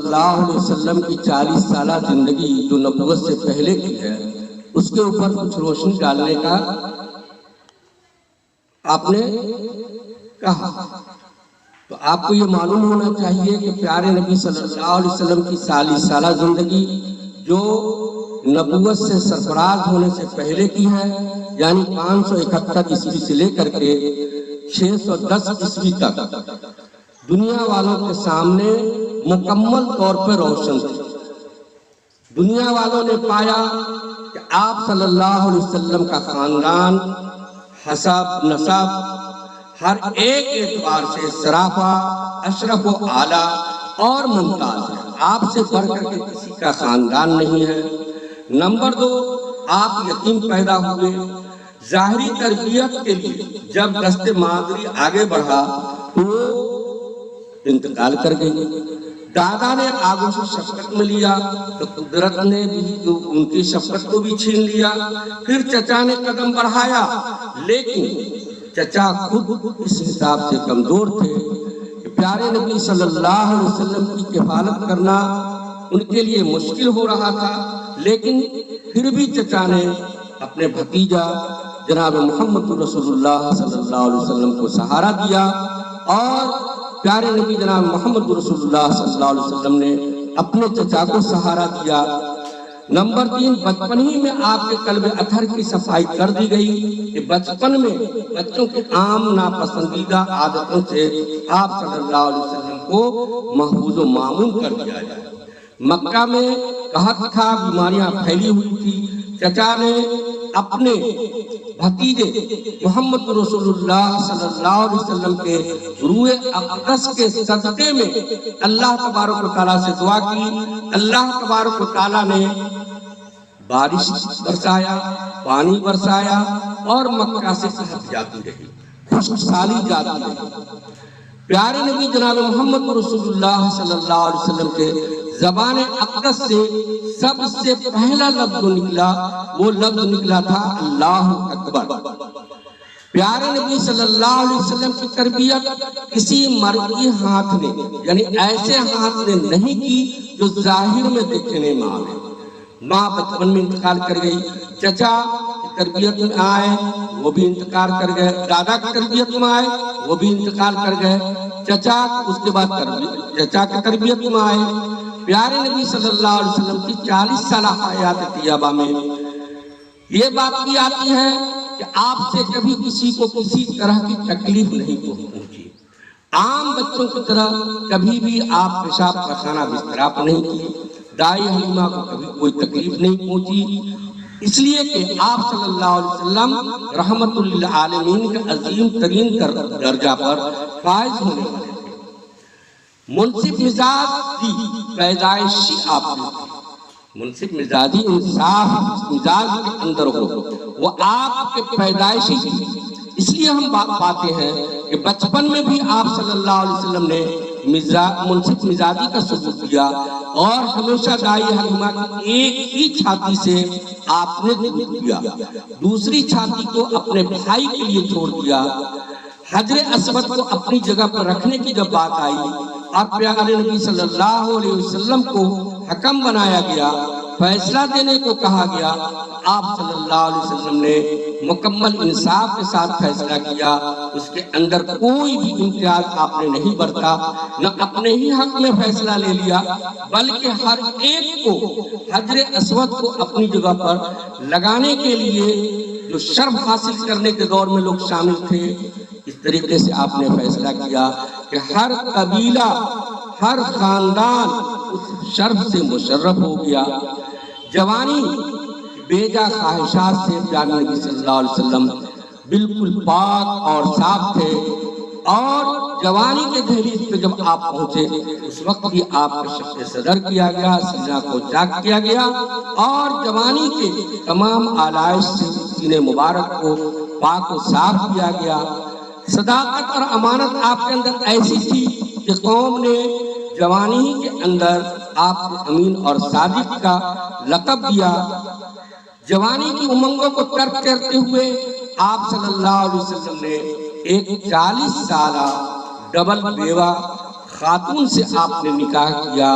اللہ علیہ وسلم کی 40 سالہ زندگی جو نبوت سے پہلے کی ہے اس کے اوپر کچھ روشنی ڈالنے کا آپ نے کہا۔ تو آپ کو یہ معلوم ہونا چاہیے کہ پیارے نبی صلی اللہ علیہ وسلم کی 40 سالہ زندگی جو نبوت سے سرفراز ہونے سے پہلے کی ہے، یعنی 571 عیسوی سے لے کر کے 610 عیسوی تک دنیا والوں کے سامنے مکمل طور پر روشن تھی۔ دنیا والوں نے پایا کہ آپ صلی اللہ علیہ وسلم کا خاندان، حسب، نسب، ہر ایک اعتبار سے سراپا، اشرف و اعلیٰ اور ممتاز ہے۔ آپ سے بڑھ کر کے کسی کا خاندان نہیں ہے۔ نمبر 2، آپ یتیم پیدا ہوئے۔ ظاہری تربیت کے لیے جب دست مادری آگے بڑھا تو انتقال کر گئی۔ دادا نے آگوں سے شفقت میں لیا تو قدرت نے بھی ان کی شفقت کو بھی چھین لیا۔ پھر چچا نے قدم بڑھایا، لیکن چچا خود اس حساب سے کمزور تھے کہ پیارے نبی صلی اللہ علیہ وسلم کی کفالت کرنا ان کے لیے مشکل ہو رہا تھا، لیکن پھر بھی چچا نے اپنے بھتیجا جناب محمد رسول اللہ صلی اللہ علیہ وسلم کو سہارا دیا، اور پیارے نبی جناب محمد رسول اللہ صلی اللہ علیہ وسلم نے اپنے چچا کو سہارا دیا۔ نمبر 3، بچپن ہی میں آپ کے قلب اطہر کی صفائی کر دی گئی کہ بچپن میں بچوں کی عام ناپسندیدہ عادتوں سے آپ صلی اللہ علیہ وسلم کو محفوظ و معمون کر دیا جائے۔ مکہ میں قحط تھا، بیماریاں پھیلی ہوئی تھی۔ چچا نے اپنے بھتیجے محمد رسول اللہ صلی اللہ علیہ وسلم کے روح اقدس کے صدقے میں اللہ تبارک و تعالیٰ سے دعا کی۔ اللہ تبارک و تعالیٰ نے بارش برسایا، پانی برسایا، اور مکہ سے قحط جاتی رہی، خشک سالی جاتی رہی۔ پیارے نبی جناب محمد رسول اللہ صلی اللہ علیہ وسلم کے زبان اقدس سے سب سے پہلا لفظ نکلا، وہ لفظ نکلا تھا اللہ اکبر۔ پیارے نبی صلی اللہ علیہ وسلم کی تربیت کسی مرئی ہاتھ نے، یعنی ایسے ہاتھ نے نہیں کی جو ظاہر میں دیکھنے میں آئے۔ ماں بچپن میں انتقال کر گئی، چچا کی تربیت میں آئے، وہ بھی انتقال کر گئے، دادا کی تربیت میں آئے، وہ بھی انتقال کر گئے، چچا اس کے بعد چچا کی تربیت میں آئے۔ پیارے نبی صلی اللہ علیہ وسلم کی 40 سالہ حیات طیبہ میں یہ بات بھی آتی ہے کہ آپ سے کبھی کسی کو کسی طرح کی تکلیف نہیں پہنچی۔ عام بچوں کی طرح کبھی بھی آپ پیشاب پخانہ بستر پر نہیں کیے، دائی حلیمہ کو کبھی کوئی تکلیف نہیں پہنچی، اس لیے کہ آپ صلی اللہ علیہ وسلم رحمت للعالمین کا عظیم ترین درجہ پر فائز ہونے والے تھے۔ منصف مزاج کی پیدائشی آپ نے، منصف مزاجی انصاف مزاج کے اندر ہو، وہ آپ کے پیدائشی تھی۔ اس لیے ہم پاتے ہیں کہ بچپن میں بھی آپ صلی اللہ علیہ وسلم نے منصف مزاجی کا ثبوت دیا، اور ہمیشہ دائی حلیمہ کی ایک ہی چھاتی سے آپ نے دودھ دیا، دوسری چھاتی کو اپنے بھائی کے لیے چھوڑ دیا۔ حجر اسود کو اپنی جگہ پر رکھنے کی جب بات آئی اور پیارے نبی صلی اللہ علیہ وسلم کو حکم بنایا گیا، فیصلہ دینے کو کہا گیا، آپ صلی اللہ علیہ وسلم نے مکمل انصاف کے ساتھ فیصلہ کیا۔ اس کے اندر کوئی بھی امتیاز آپ نے نہیں برتا، نہ اپنے ہی حق میں فیصلہ لے لیا، بلکہ ہر ایک کو حجر اسود کو اپنی جگہ پر لگانے کے لیے جو شرف حاصل کرنے کے دور میں لوگ شامل تھے، اس طریقے سے آپ نے فیصلہ کیا کہ ہر قبیلہ، ہر خاندان اس شرف سے مشرف ہو گیا۔ جوانی بیجا خواہشات سے پیارے نبی صلی اللہ علیہ وسلم بالکل پاک اور صاف تھے، اور جوانی کے دہلیز پہ جب آپ پہنچے اس وقت بھی آپ کا شق صدر کیا گیا، سینہ کو چاک کیا گیا، اور جوانی کے تمام آلائش سے سینے مبارک کو پاک و صاف کیا گیا۔ صداقت اور امانت آپ کے اندر ایسی تھی کہ قوم نے جوانی کے اندر آپ کو امین اور صادق کا لقب دیا۔ جوانی کی امنگوں کو ترک کرتے ہوئے آپ صلی اللہ علیہ وسلم نے ایک 40 سالہ ڈبل بیوہ خاتون سے آپ نے نکاح کیا،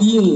3